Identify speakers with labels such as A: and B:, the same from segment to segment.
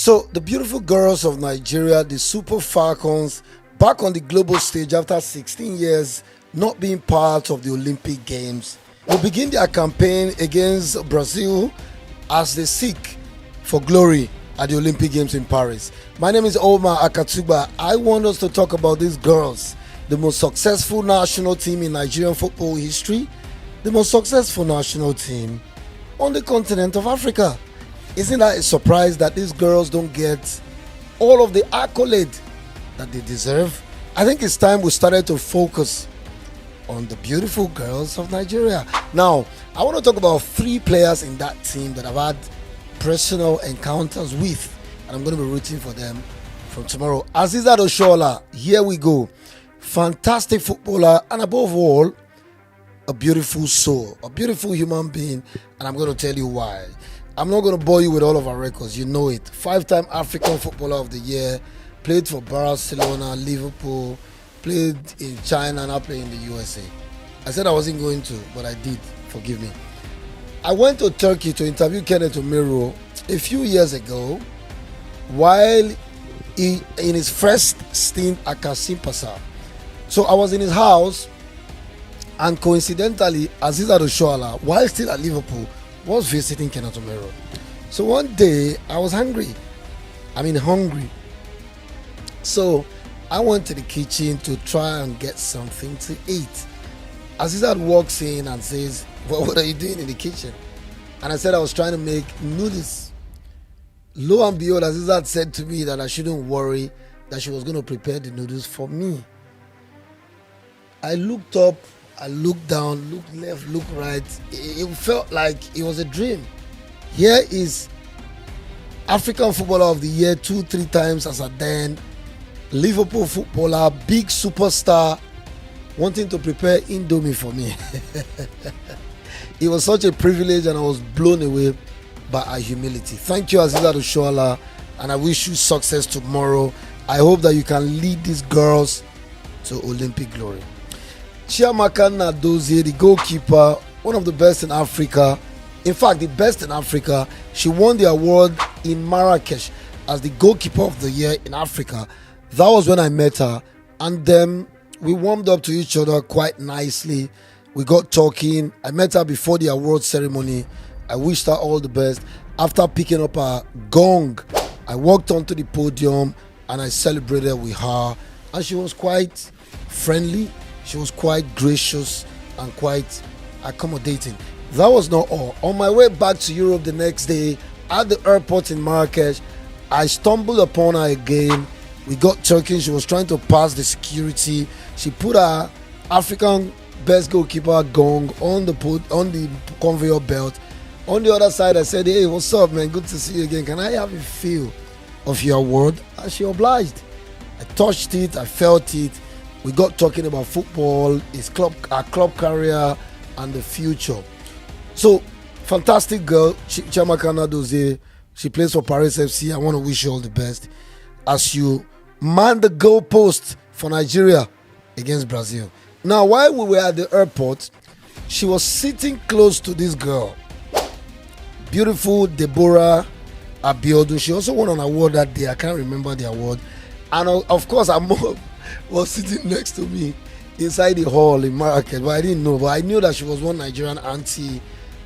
A: So, the beautiful girls of Nigeria, the Super Falcons, back on the global stage after 16 years not being part of the Olympic Games, will begin their campaign against Brazil as they seek for glory at the Olympic Games in Paris. My name is Omar Akatuba. I want us to talk about these girls, the most successful national team in Nigerian football history, the most successful national team on the continent of Africa. Isn't that a surprise that these girls don't get all of the accolade that they deserve? I think it's time we started to focus on the beautiful girls of Nigeria. Now, I want to talk about 3 players in that team that I've had personal encounters with, and I'm going to be rooting for them from tomorrow. Asisat Oshoala, here we go. Fantastic footballer, and above all, a beautiful soul, a beautiful human being, and I'm going to tell you why. I'm not going to bore you with all of our records, you know it. 5-time African Footballer of the Year, played for Barcelona, Liverpool, played in China, and now playing in the USA. I said I wasn't going to, but I did, forgive me. I went to Turkey to interview Kenneth Omero a few years ago while in his first stint at Kasimpasa. So I was in his house, and coincidentally, Asisat Oshoala, while still at Liverpool, was visiting Kenneth Omero. So one day I was hungry. So I went to the kitchen to try and get something to eat. Asisat walks in and says, well, what are you doing in the kitchen? And I said I was trying to make noodles. Lo and behold, Asisat said to me that I shouldn't worry, that she was going to prepare the noodles for me. I looked up, I looked down, looked left, looked right. It felt like it was a dream. Here is African Footballer of the Year 2-3 times as a then, Liverpool footballer, big superstar, wanting to prepare Indomie for me. It was such a privilege, and I was blown away by her humility. Thank you, Asisat Oshoala, and I wish you success tomorrow. I hope that you can lead these girls to Olympic glory. Chiamaka Nnadozie, the goalkeeper, one of the best in Africa. In fact, the best in Africa. She won the award in Marrakesh as the goalkeeper of the year in Africa. That was when I met her, and then we warmed up to each other quite nicely. We got talking. I met her before the award ceremony. I wished her all the best. After picking up her gong, I walked onto the podium and I celebrated with her, and she was quite friendly. She was quite gracious and quite accommodating. That was not all. On my way back to Europe the next day, at the airport in Marrakesh, I stumbled upon her again. We got talking. She was trying to pass the security. She put her African best goalkeeper gong on the conveyor belt. On the other side, I said, hey, what's up, man? Good to see you again. Can I have a feel of your award? And she obliged. I touched it. I felt it. We got talking about football, our club career, and the future. So, fantastic girl, Chiamaka Nnadozie. She plays for Paris FC. I want to wish you all the best as you man the goalpost for Nigeria against Brazil. Now, while we were at the airport, she was sitting close to this girl, beautiful Deborah Abiodun. She also won an award that day. I can't remember the award. And of course, was sitting next to me inside the hall in Marrakech, but I didn't know. But I knew that she was one Nigerian auntie,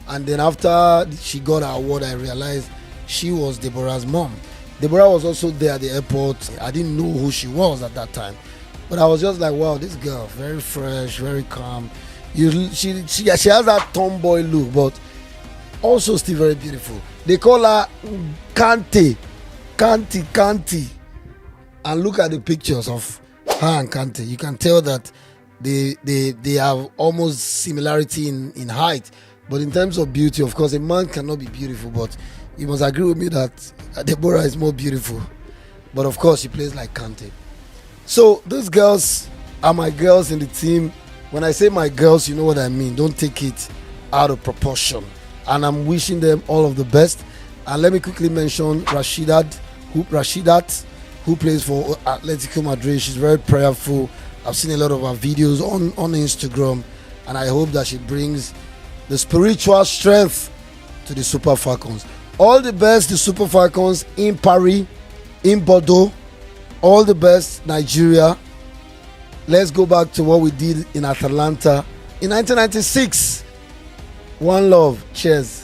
A: and then after she got her award, I realized she was Deborah's mom. Deborah was also there at the airport. I didn't know who she was at that time, but I was just like, wow, this girl, very fresh, very calm. She has that tomboy look, but also still very beautiful. They call her Kanti, and look at the pictures of her and Kante. You can tell that they have almost similarity in height, but in terms of beauty, of course, a man cannot be beautiful, but you must agree with me that Deborah is more beautiful. But of course, she plays like Kante. So these girls are my girls in the team. When I say my girls, you know what I mean. Don't take it out of proportion. And I'm wishing them all of the best. And let me quickly mention Rashidat, who plays for Atletico Madrid. She's very prayerful. I've seen a lot of her videos on Instagram, and I hope that she brings the spiritual strength to the Super Falcons. All the best to Super Falcons in Paris, in Bordeaux. All the best, Nigeria. Let's go back to what we did in Atlanta in 1996. One love. Cheers.